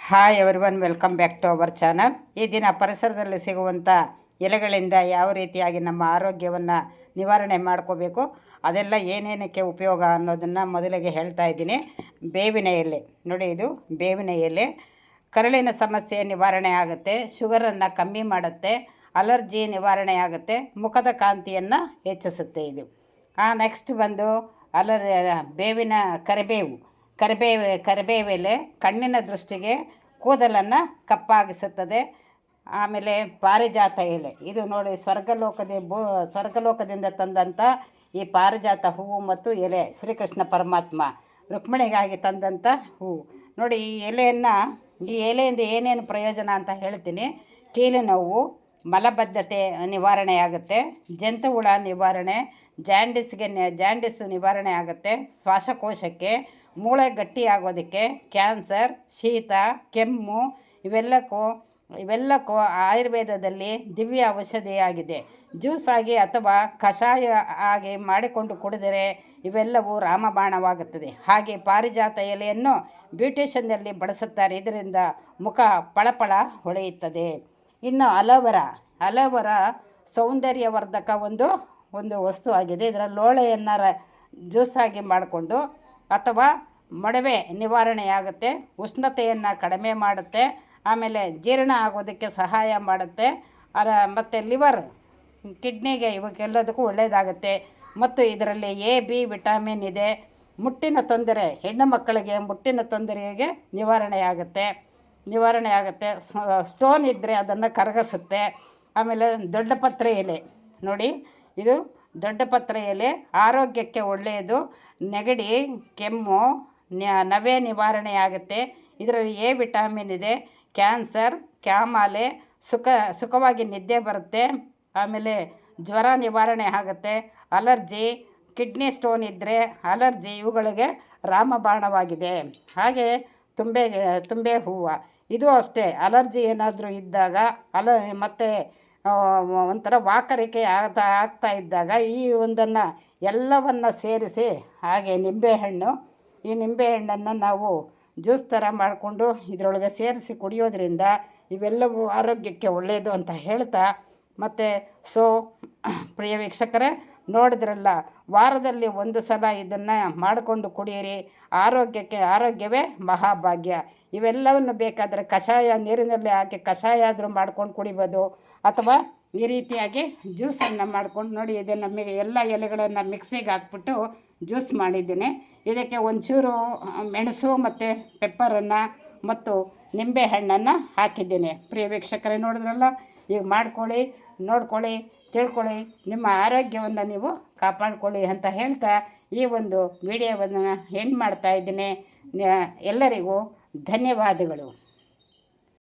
Hi everyone, welcome back to our channel. ಈ ದಿನ ಪರಿಸರದಲ್ಲಿ ಸಿಗುವಂಥ ಎಲೆಗಳಿಂದ ಯಾವ ರೀತಿಯಾಗಿ ನಮ್ಮ ಆರೋಗ್ಯವನ್ನು ನಿವಾರಣೆ ಮಾಡ್ಕೋಬೇಕು, ಅದೆಲ್ಲ ಏನೇನಕ್ಕೆ ಉಪಯೋಗ ಅನ್ನೋದನ್ನು ಮೊದಲಿಗೆ ಹೇಳ್ತಾ ಇದ್ದೀನಿ. ಬೇವಿನ ಎಲೆ ನೋಡಿ, ಇದು ಬೇವಿನ ಎಲೆ ಕರಳಿನ ಸಮಸ್ಯೆ ನಿವಾರಣೆ ಆಗುತ್ತೆ, ಶುಗರನ್ನು ಕಮ್ಮಿ ಮಾಡುತ್ತೆ, ಅಲರ್ಜಿ ನಿವಾರಣೆ ಆಗುತ್ತೆ, ಮುಖದ ಕಾಂತಿಯನ್ನು ಹೆಚ್ಚಿಸುತ್ತೆ. ಇದು ನೆಕ್ಸ್ಟ್ ಬಂದು ಬೇವಿನ ಕರಿಬೇವೆಲೆ ಕಣ್ಣಿನ ದೃಷ್ಟಿಗೆ ಕೂದಲನ್ನು ಕಪ್ಪಾಗಿಸುತ್ತದೆ. ಆಮೇಲೆ ಪಾರಿಜಾತ ಎಲೆ, ಇದು ನೋಡಿ ಸ್ವರ್ಗಲೋಕದಿಂದ ತಂದಂಥ ಈ ಪಾರಿಜಾತ ಹೂವು ಮತ್ತು ಎಲೆ ಶ್ರೀಕೃಷ್ಣ ಪರಮಾತ್ಮ ರುಕ್ಮಿಣಿಗಾಗಿ ತಂದಂಥ ಹೂವು ನೋಡಿ. ಈ ಎಲೆಯಿಂದ ಏನೇನು ಪ್ರಯೋಜನ ಅಂತ ಹೇಳ್ತೀನಿ. ಕೀಲು ನೋವು, ಮಲಬದ್ಧತೆ ನಿವಾರಣೆ ಆಗುತ್ತೆ, ಜಂತುಹುಳ ನಿವಾರಣೆ, ಜಾಂಡಿಸ್ ನಿವಾರಣೆ ಆಗುತ್ತೆ, ಶ್ವಾಸಕೋಶಕ್ಕೆ, ಮೂಳೆ ಗಟ್ಟಿಯಾಗೋದಕ್ಕೆ, ಕ್ಯಾನ್ಸರ್, ಶೀತ, ಕೆಮ್ಮು ಇವೆಲ್ಲಕ್ಕೂ ಆಯುರ್ವೇದದಲ್ಲಿ ದಿವ್ಯ ಔಷಧಿಯಾಗಿದೆ. ಜ್ಯೂಸ್ ಆಗಿ ಅಥವಾ ಕಷಾಯ ಆಗಿ ಮಾಡಿಕೊಂಡು ಕುಡಿದರೆ ಇವೆಲ್ಲವೂ ರಾಮಬಾಣವಾಗುತ್ತದೆ. ಹಾಗೆ ಪಾರಿಜಾತ ಎಲೆಯನ್ನು ಬ್ಯೂಟಿಷನ್ನಲ್ಲಿ ಬಳಸುತ್ತಾರೆ, ಇದರಿಂದ ಮುಖ ಪಳಪಳ ಹೊಳೆಯುತ್ತದೆ. ಇನ್ನು ಅಲೋವೆರಾ ಸೌಂದರ್ಯವರ್ಧಕ ಒಂದು ವಸ್ತು ಆಗಿದೆ. ಇದರ ಲೋಳೆಯನ್ನು ಜ್ಯೂಸಾಗಿ ಮಾಡಿಕೊಂಡು ಅಥವಾ ಮೊಡವೆ ನಿವಾರಣೆಯಾಗುತ್ತೆ, ಉಷ್ಣತೆಯನ್ನು ಕಡಿಮೆ ಮಾಡುತ್ತೆ, ಆಮೇಲೆ ಜೀರ್ಣ ಆಗೋದಕ್ಕೆ ಸಹಾಯ ಮಾಡುತ್ತೆ, ಮತ್ತು ಲಿವರ್, ಕಿಡ್ನಿಗೆ ಇವಕ್ಕೆಲ್ಲದಕ್ಕೂ ಒಳ್ಳೆಯದಾಗುತ್ತೆ. ಮತ್ತು ಇದರಲ್ಲಿ A-B ವಿಟಮಿನ್ ಇದೆ. ಮುಟ್ಟಿನ ತೊಂದರೆ, ಹೆಣ್ಣು ಮಕ್ಕಳಿಗೆ ಮುಟ್ಟಿನ ತೊಂದರೆಗೆ ನಿವಾರಣೆ ಆಗುತ್ತೆ. ಸ್ಟೋನ್ ಇದ್ದರೆ ಅದನ್ನು ಕರಗಿಸುತ್ತೆ. ಆಮೇಲೆ ದೊಡ್ಡಪತ್ರೆ ಎಲೆ ನೋಡಿ, ಇದು ದೊಡ್ಡಪತ್ರೆ ಎಲೆ ಆರೋಗ್ಯಕ್ಕೆ ಒಳ್ಳೆಯದು. ನೆಗಡಿ, ಕೆಮ್ಮು, ನವೆ ನಿವಾರಣೆ ಆಗುತ್ತೆ. ಇದರಲ್ಲಿ A ವಿಟಮಿನ್ ಇದೆ. ಕ್ಯಾನ್ಸರ್, ಕ್ಯಾಮಾಲೆ, ಸುಖವಾಗಿ ನಿದ್ದೆ ಬರುತ್ತೆ. ಆಮೇಲೆ ಜ್ವರ ನಿವಾರಣೆ ಆಗುತ್ತೆ. ಅಲರ್ಜಿ, ಕಿಡ್ನಿ ಸ್ಟೋನ್ ಇದ್ದರೆ ಅಲರ್ಜಿ, ಇವುಗಳಿಗೆ ರಾಮಬಾಣವಾಗಿದೆ. ಹಾಗೆ ತುಂಬೆ ಹೂವು, ಇದು ಅಷ್ಟೇ. ಅಲರ್ಜಿ ಏನಾದರೂ ಇದ್ದಾಗ ಮತ್ತು ಒಂಥರ ವಾಕರಿಕೆ ಆಗ್ತಾ ಇದ್ದಾಗ ಈ ಎಲ್ಲವನ್ನು ಸೇರಿಸಿ, ಹಾಗೆ ಈ ನಿಂಬೆಹಣ್ಣನ್ನು ನಾವು ಜ್ಯೂಸ್ ಥರ ಮಾಡಿಕೊಂಡು ಇದರೊಳಗೆ ಸೇರಿಸಿ ಕುಡಿಯೋದ್ರಿಂದ ಇವೆಲ್ಲವೂ ಆರೋಗ್ಯಕ್ಕೆ ಒಳ್ಳೆಯದು ಅಂತ ಹೇಳ್ತಾ, ಮತ್ತು ಪ್ರಿಯ ವೀಕ್ಷಕರೇ, ನೋಡಿದ್ರಲ್ಲ, ವಾರದಲ್ಲಿ ಒಂದು ಸಲ ಇದನ್ನು ಮಾಡಿಕೊಂಡು ಕುಡಿಯಿರಿ. ಆರೋಗ್ಯವೇ ಮಹಾಭಾಗ್ಯ. ಇವೆಲ್ಲವನ್ನು ಬೇಕಾದರೆ ನೀರಿನಲ್ಲಿ ಹಾಕಿ ಕಷಾಯ ಆದರೂ ಮಾಡ್ಕೊಂಡು ಕುಡಿಬೋದು, ಅಥವಾ ಈ ರೀತಿಯಾಗಿ ಜ್ಯೂಸನ್ನು ಮಾಡ್ಕೊಂಡು ನೋಡಿ. ಇದನ್ನು ಎಲ್ಲ ಎಲೆಗಳನ್ನು ಮಿಕ್ಸಿಗೆ ಹಾಕ್ಬಿಟ್ಟು ಜ್ಯೂಸ್ ಮಾಡಿದ್ದೀನಿ. ಇದಕ್ಕೆ ಒಂಚೂರು ಮೆಣಸು ಮತ್ತು ಪೆಪ್ಪರನ್ನು ಮತ್ತು ನಿಂಬೆಹಣ್ಣನ್ನು ಹಾಕಿದ್ದೀನಿ. ಪ್ರಿಯ ವೀಕ್ಷಕರೇ, ನೋಡಿದ್ರಲ್ಲ, ಈಗ ನೋಡ್ಕೊಳ್ಳಿ, ತಿಳ್ಕೊಳ್ಳಿ, ನಿಮ್ಮ ಆರೋಗ್ಯವನ್ನು ನೀವು ಕಾಪಾಡ್ಕೊಳ್ಳಿ ಅಂತ ಹೇಳ್ತಾ ಈ ಒಂದು ವಿಡಿಯೋವನ್ನು ಎಂಡ್ ಮಾಡ್ತಾಯಿದ್ದೀನಿ. ಎಲ್ಲರಿಗೂ ಧನ್ಯವಾದಗಳು.